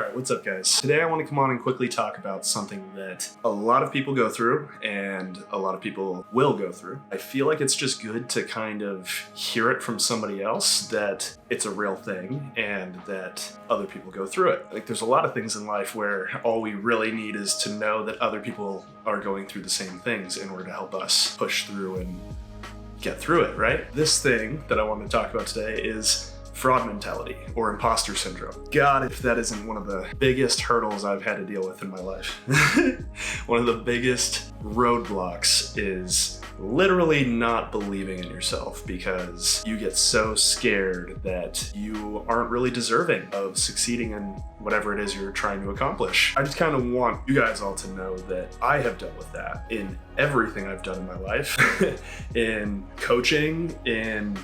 Alright, what's up guys? Today I want to come on and quickly talk about something that a lot of people go through and a lot of people will go through. I feel like it's just good to kind of hear it from somebody else that it's a real thing and that other people go through it. Like there's a lot of things in life where all we really need is to know that other people are going through the same things in order to help us push through and get through it, right? This thing that I want to talk about today is fraud mentality or imposter syndrome. God, if that isn't one of the biggest hurdles I've had to deal with in my life. One of the biggest roadblocks is literally not believing in yourself because you get so scared that you aren't really deserving of succeeding in whatever it is you're trying to accomplish. I just kind of want you guys all to know that I have dealt with that in everything I've done in my life, in coaching, in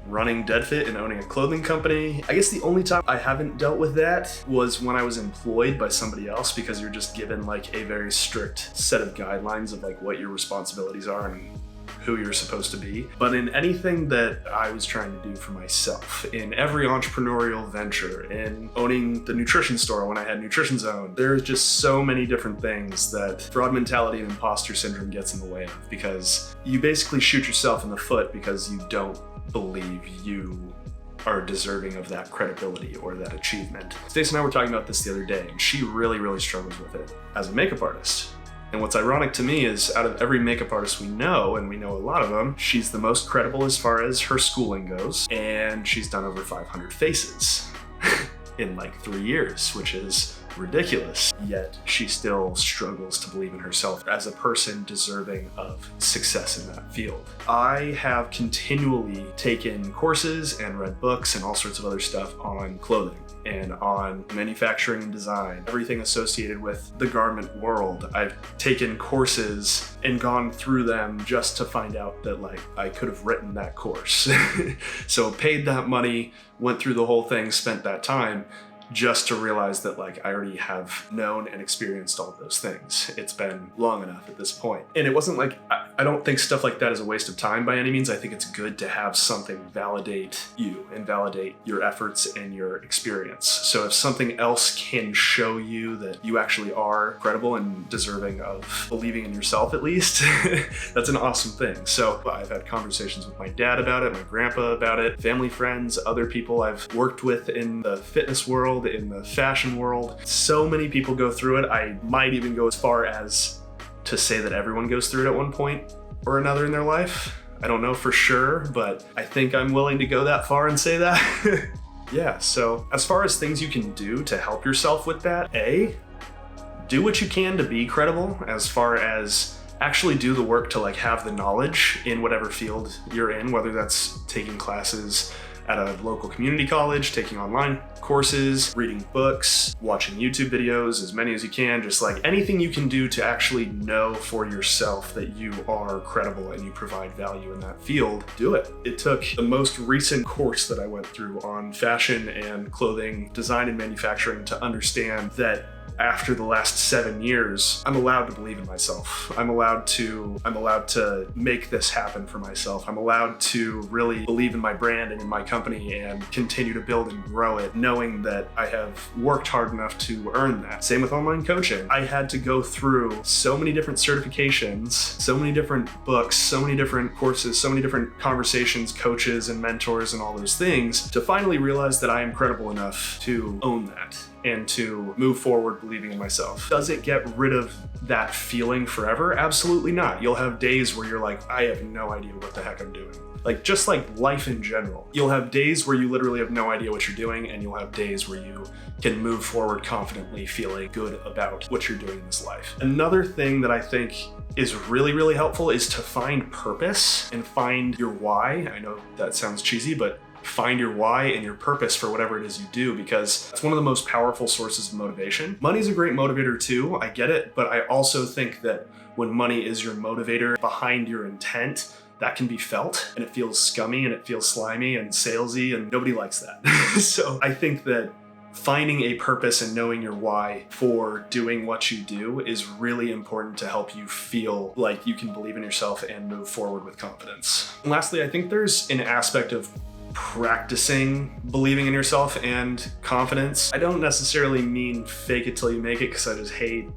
running DedFit and owning a clothing company. I guess the only time I haven't dealt with that was when I was employed by somebody else, because you're just given like a very strict set of guidelines of like what your responsibilities are and who you're supposed to be. But in anything that I was trying to do for myself, in every entrepreneurial venture, in owning the nutrition store when I had Nutrition Zone, there's just so many different things that fraud mentality and imposter syndrome gets in the way of, because you basically shoot yourself in the foot because you don't believe you are deserving of that credibility or that achievement. Stacey and I were talking about this the other day, and she really struggles with it as a makeup artist. And what's ironic to me is out of every makeup artist we know, and we know a lot of them, she's the most credible as far as her schooling goes, and she's done over 500 faces in like 3 years, which is ridiculous. Yet she still struggles to believe in herself as a person deserving of success in that field. I have continually taken courses and read books and all sorts of other stuff on clothing and on manufacturing and design, everything associated with the garment world. I've taken courses and gone through them just to find out that like I could have written that course. So paid that money, went through the whole thing, spent that time, just to realize that like I already have known and experienced all of those things. It's been long enough at this point. And it wasn't like, I don't think stuff like that is a waste of time by any means. I think it's good to have something validate you and validate your efforts and your experience. So if something else can show you that you actually are credible and deserving of believing in yourself at least, that's an awesome thing. So I've had conversations with my dad about it, my grandpa about it, family, friends, other people I've worked with in the fitness world, in the fashion world. So many people go through it. I might even go as far as to say that everyone goes through it at one point or another in their life. I don't know for sure, but I think I'm willing to go that far and say that. Yeah, so as far as things you can do to help yourself with that, do what you can to be credible, as far as actually do the work to like have the knowledge in whatever field you're in, whether that's taking classes at a local community college, taking online courses, reading books, watching YouTube videos, as many as you can, just like anything you can do to actually know for yourself that you are credible and you provide value in that field, do it. It took the most recent course that I went through on fashion and clothing design and manufacturing to understand that after the last 7 years, I'm allowed to believe in myself. I'm allowed to make this happen for myself. I'm allowed to really believe in my brand and in my company and continue to build and grow it, knowing that I have worked hard enough to earn that. Same with online coaching. I had to go through so many different certifications, so many different books, so many different courses, so many different conversations, coaches and mentors and all those things to finally realize that I am credible enough to own that and to move forward believing in myself. Does it get rid of that feeling forever? Absolutely not. You'll have days where you're like, I have no idea what the heck I'm doing. Like just like life in general. You'll have days where you literally have no idea what you're doing, and you'll have days where you can move forward confidently, feeling good about what you're doing in this life. Another thing that I think is really helpful is to find purpose and find your why. I know that sounds cheesy, but find your why and your purpose for whatever it is you do, because it's one of the most powerful sources of motivation. Money's a great motivator too, I get it, but I also think that when money is your motivator behind your intent, that can be felt, and it feels scummy and it feels slimy and salesy, and nobody likes that. So I think that finding a purpose and knowing your why for doing what you do is really important to help you feel like you can believe in yourself and move forward with confidence. And lastly, I think there's an aspect of practicing believing in yourself and confidence. I don't necessarily mean fake it till you make it, because I just hate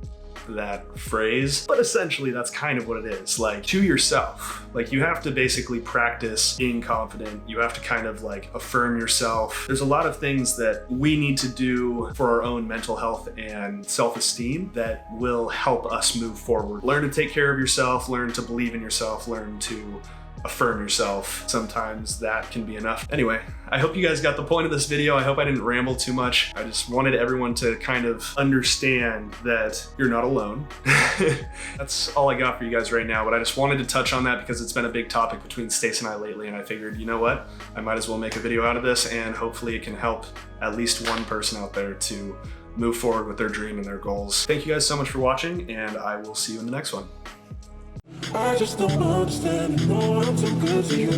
that phrase, but essentially that's kind of what it is. Like, to yourself, like, you have to basically practice being confident. You have to kind of like affirm yourself. There's a lot of things that we need to do for our own mental health and self-esteem that will help us move forward. Learn to take care of yourself, learn to believe in yourself, learn to affirm yourself. Sometimes that can be enough. Anyway, I hope you guys got the point of this video. I hope I didn't ramble too much. I just wanted everyone to kind of understand that you're not alone. That's all I got for you guys right now, but I just wanted to touch on that because it's been a big topic between Stace and I lately, and I figured, you know what? I might as well make a video out of this, and hopefully it can help at least one person out there to move forward with their dream and their goals. Thank you guys so much for watching, and I will see you in the next one. I just don't understand anymore. I'm too good to you.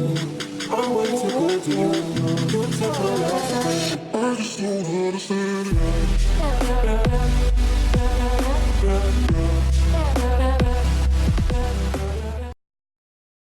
I'm way too good to you. You take my life away. I just don't understand.